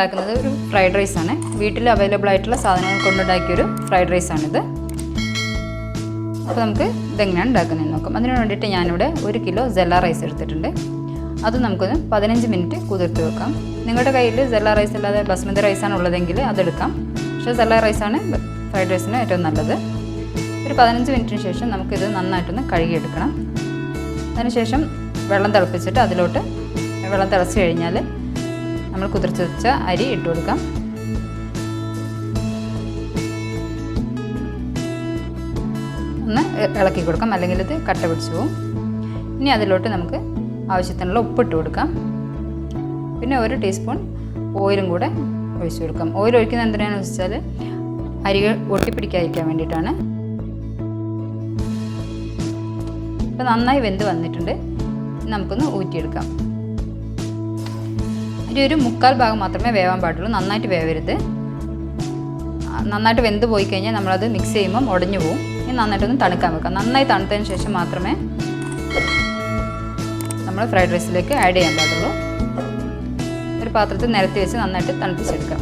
ഉണ്ടാക്കുന്നത് ഒരു ഫ്രൈഡ് റൈസാണ്. വീട്ടിൽ അവൈലബിൾ ആയിട്ടുള്ള സാധനങ്ങൾ കൊണ്ടുണ്ടാക്കിയൊരു ഫ്രൈഡ് റൈസാണിത്. അപ്പോൾ നമുക്ക് ഇതെങ്ങനെയാണ് ഉണ്ടാക്കുന്നതെന്ന് നോക്കാം. അതിന് വേണ്ടിയിട്ട് ഞാനിവിടെ 1 കിലോ സെല്ല റൈസ് എടുത്തിട്ടുണ്ട്. അത് നമുക്കൊന്ന് 15 മിനിറ്റ് കുതിർത്ത് വെക്കാം. നിങ്ങളുടെ കയ്യിൽ സെല്ല റൈസ് അല്ലാതെ ബസ്മതി റൈസാണ് ഉള്ളതെങ്കിൽ അതെടുക്കാം. പക്ഷേ സെല്ല റൈസാണ് ഫ്രൈഡ് റൈസിന് ഏറ്റവും നല്ലത്. ഒരു 15 മിനിറ്റിന് ശേഷം നമുക്കിത് നന്നായിട്ടൊന്ന് കഴുകിയെടുക്കണം. അതിനുശേഷം വെള്ളം തിളപ്പിച്ചിട്ട് അതിലോട്ട് വെള്ളം തിളച്ച് കഴിഞ്ഞാൽ നമ്മൾ കുതിർത്ത് വെച്ച അരി ഇട്ട് കൊടുക്കാം. ഒന്ന് ഇളക്കി കൊടുക്കാം, അല്ലെങ്കിൽ ഇത് കട്ട പിടിച്ചു പോകും. ഇനി അതിലോട്ട് നമുക്ക് ആവശ്യത്തിനുള്ള ഉപ്പിട്ട് കൊടുക്കാം. പിന്നെ 1 ടീസ്പൂൺ ഓയിലും കൂടെ ഒഴിച്ചു കൊടുക്കാം. ഓയിൽ ഒഴിക്കുന്നത് എന്തിനാണെന്ന് വെച്ചാൽ അരികൾ ഒട്ടിപ്പിടിക്കാതിരിക്കാൻ വേണ്ടിയിട്ടാണ്. ഇപ്പോൾ നന്നായി വെന്ത് വന്നിട്ടുണ്ട്. നമുക്കൊന്ന് ഊറ്റിയെടുക്കാം. അരി ഒരു 1/4 ഭാഗം മാത്രമേ വേവാൻ പാടുള്ളൂ, നന്നായിട്ട് വേവരുത്. നന്നായിട്ട് വെന്ത് പോയി കഴിഞ്ഞാൽ നമ്മളത് മിക്സ് ചെയ്യുമ്പം ഉടഞ്ഞു പോകും. ഇനി നന്നായിട്ടൊന്ന് തണുക്കാൻ വെക്കാം. നന്നായി തണുത്തതിന് ശേഷം മാത്രമേ നമ്മൾ ഫ്രൈഡ് റൈസിലേക്ക് ആഡ് ചെയ്യാൻ പാടുള്ളൂ. ഒരു പാത്രത്തിൽ നിരത്തി വെച്ച് നന്നായിട്ട് തണുപ്പിച്ചെടുക്കാം.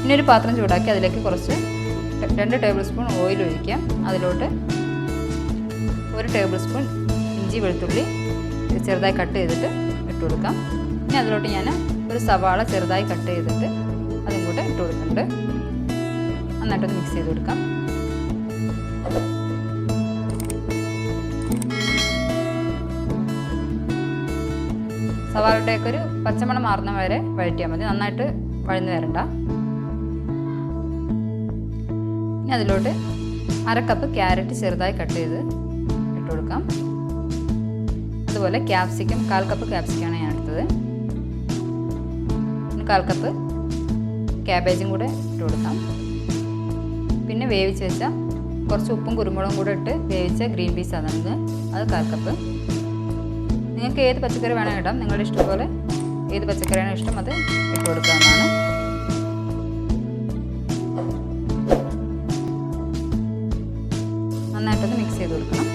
ഇനി ഒരു പാത്രം ചൂടാക്കി അതിലേക്ക് കുറച്ച് 2 ടേബിൾ സ്പൂൺ ഓയിൽ ഒഴിക്കാം. അതിലോട്ട് 1 ടേബിൾ സ്പൂൺ ഇഞ്ചി വെളുത്തുള്ളി ചെറുതായി കട്ട് ചെയ്തിട്ട് ഇട്ട് കൊടുക്കാം. ഇനി അതിലോട്ട് ഞാൻ ഒരു സവാള ചെറുതായി കട്ട് ചെയ്തിട്ട് അതും കൂടെ ഇട്ട് കൊടുക്കുന്നുണ്ട്. നന്നായിട്ടൊന്ന് മിക്സ് ചെയ്ത് കൊടുക്കാം. സവാളയുടെയൊക്കെ ഒരു പച്ചമണം മാറുന്ന വരെ വഴറ്റിയാൽ മതി, നന്നായിട്ട് വഴന്ന് വരണ്ട. ഇനി അതിലോട്ട് 1/2 കപ്പ് ക്യാരറ്റ് ചെറുതായി കട്ട് ചെയ്ത് ഇട്ട് കൊടുക്കാം. അതുപോലെ ക്യാപ്സിക്കം 1/4 കപ്പ് ക്യാപ്സിക്കമാണ് ഞാൻ എടുത്തത്. 1/4 കപ്പ് ക്യാബേജും കൂടെ ഇട്ട് കൊടുക്കാം. പിന്നെ വേവിച്ച് വെച്ച കുറച്ച് ഉപ്പും കുരുമുളകും കൂടെ ഇട്ട് വേവിച്ച ഗ്രീൻ പീസ് അതാണ്, അത് 1/4 കപ്പ്. നിങ്ങൾക്ക് ഏത് പച്ചക്കറി വേണമെങ്കിൽ ഇടാം. നിങ്ങളുടെ ഇഷ്ടം പോലെ ഏത് പച്ചക്കറിയാണോ ഇഷ്ടം അത് ഇട്ട് കൊടുക്കാവുന്നതാണ്. നന്നായിട്ടൊന്ന് മിക്സ് ചെയ്ത് കൊടുക്കണം.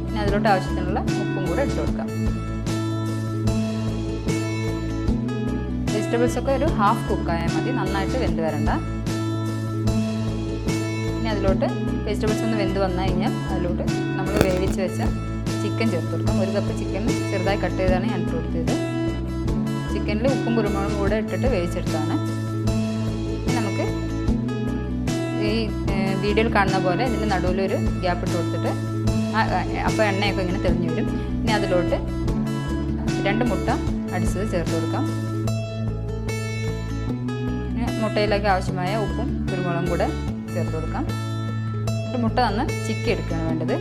പിന്നെ അതിലോട്ട് ആവശ്യത്തിനുള്ള ഉപ്പും കൂടെ ഇട്ട് കൊടുക്കാം. വെജിറ്റബിൾസൊക്കെ ഒരു ഹാഫ് കുക്കായാൽ മതി, നന്നായിട്ട് വെന്ത് വരണ്ട. ഇനി അതിലോട്ട് വെജിറ്റബിൾസ് ഒന്ന് വെന്ത് വന്നു കഴിഞ്ഞാൽ അതിലോട്ട് നമ്മൾ വേവിച്ച് വെച്ച ചിക്കൻ ചേർത്ത് കൊടുക്കാം. 1 കപ്പ് ചിക്കൻ ചെറുതായി കട്ട് ചെയ്താണ് ഞാൻ ഇട്ട് കൊടുത്തത്. ചിക്കനിൽ ഉപ്പും കുരുമുളകും കൂടെ ഇട്ടിട്ട് വേവിച്ചെടുത്താണ്. നമുക്ക് ഈ വീഡിയോയിൽ കാണുന്ന പോലെ ഇതിൻ്റെ നടുവിലൊരു ഗ്യാപ്പ് ഇട്ട് കൊടുത്തിട്ട് അപ്പോൾ എണ്ണയൊക്കെ ഇങ്ങനെ തെളിഞ്ഞു വരും. ഇനി അതിലോട്ട് 2 മുട്ട അടിച്ചത് ചേർത്ത് കൊടുക്കാം. മുട്ടയിലേക്ക് ആവശ്യമായ ഉപ്പും കുരുമുളകും കൂടെ ചേർത്ത് കൊടുക്കാം. ഒരു മുട്ട നന്ന് ചിക്കി എടുക്കുകയാണ് വേണ്ടത്.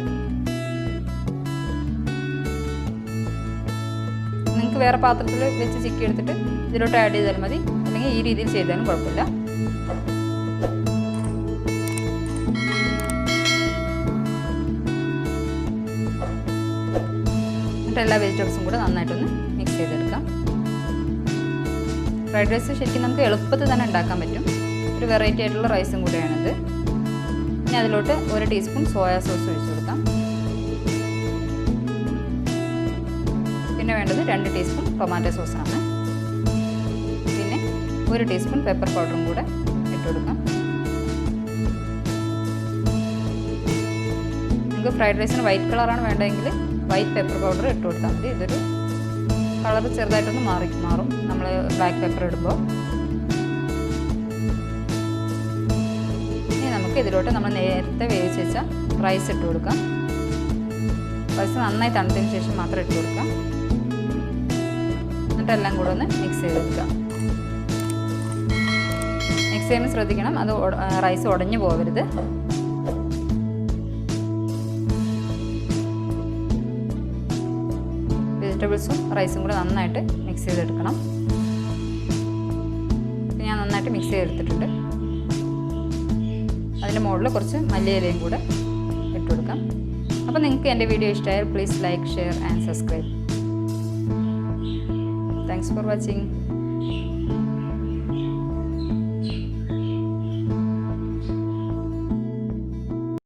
നിങ്ങൾക്ക് വേറെ പാത്രത്തിൽ വെച്ച് ചിക്കി എടുത്തിട്ട് ഇതിലോട്ട് ആഡ് ചെയ്താൽ മതി, അല്ലെങ്കിൽ ഈ രീതിയിൽ ചെയ്താലും കുഴപ്പമില്ല. എന്നിട്ട് എല്ലാ വെജിറ്റബിൾസും കൂടെ നന്നായിട്ടൊന്ന് മിക്സ് ചെയ്തെടുക്കാം. ഫ്രൈഡ് റൈസ് ശരിക്കും നമുക്ക് എളുപ്പത്തിൽ തന്നെ ഉണ്ടാക്കാൻ പറ്റും. ഒരു വെറൈറ്റി ആയിട്ടുള്ള റൈസും കൂടെയാണിത്. ഇനി അതിലോട്ട് 1 ടീസ്പൂൺ സോയ സോസ് ഒഴിച്ചു കൊടുക്കാം. പിന്നെ വേണ്ടത് 2 ടീസ്പൂൺ ടൊമാറ്റോ സോസാണ്. പിന്നെ 1 ടീസ്പൂൺ പെപ്പർ പൗഡറും കൂടെ ഇട്ട് കൊടുക്കാം. നിങ്ങൾക്ക് ഫ്രൈഡ് റൈസിന് വൈറ്റ് കളറാണ് വേണ്ടതെങ്കിൽ വൈറ്റ് പെപ്പർ പൗഡർ ഇട്ട് കൊടുത്താൽ മതി. ഇതൊരു കളർ ചെറുതായിട്ടൊന്ന് മാറും നമ്മൾ ബ്ലാക്ക് പെപ്പർ ഇടുമ്പോൾ. ഇനി നമുക്ക് ഇതിലോട്ട് നമ്മൾ നേരത്തെ വേവിച്ച് വെച്ച റൈസ് ഇട്ട് കൊടുക്കാം. റൈസ് നന്നായി തണുത്തതിന് ശേഷം മാത്രം ഇട്ട് കൊടുക്കാം. എന്നിട്ട് എല്ലാം കൂടെ ഒന്ന് മിക്സ് ചെയ്ത് വെക്കാം. മിക്സ് ചെയ്യുമ്പോൾ ശ്രദ്ധിക്കണം, അത് റൈസ് ഉടഞ്ഞു പോകരുത്. വെജിറ്റബിൾസും റൈസും കൂടെ നന്നായിട്ട് മിക്സ് ചെയ്തെടുക്കണം. ഞാൻ നന്നായിട്ട് മിക്സ് ചെയ്തെടുത്തിട്ടുണ്ട്. അതിൻ്റെ മുകളിൽ കുറച്ച് മല്ലിയിലയും കൂടെ ഇട്ട് കൊടുക്കാം. അപ്പോൾ നിങ്ങൾക്ക് എൻ്റെ വീഡിയോ ഇഷ്ടമായാൽ please like, share and subscribe. Thanks for watching.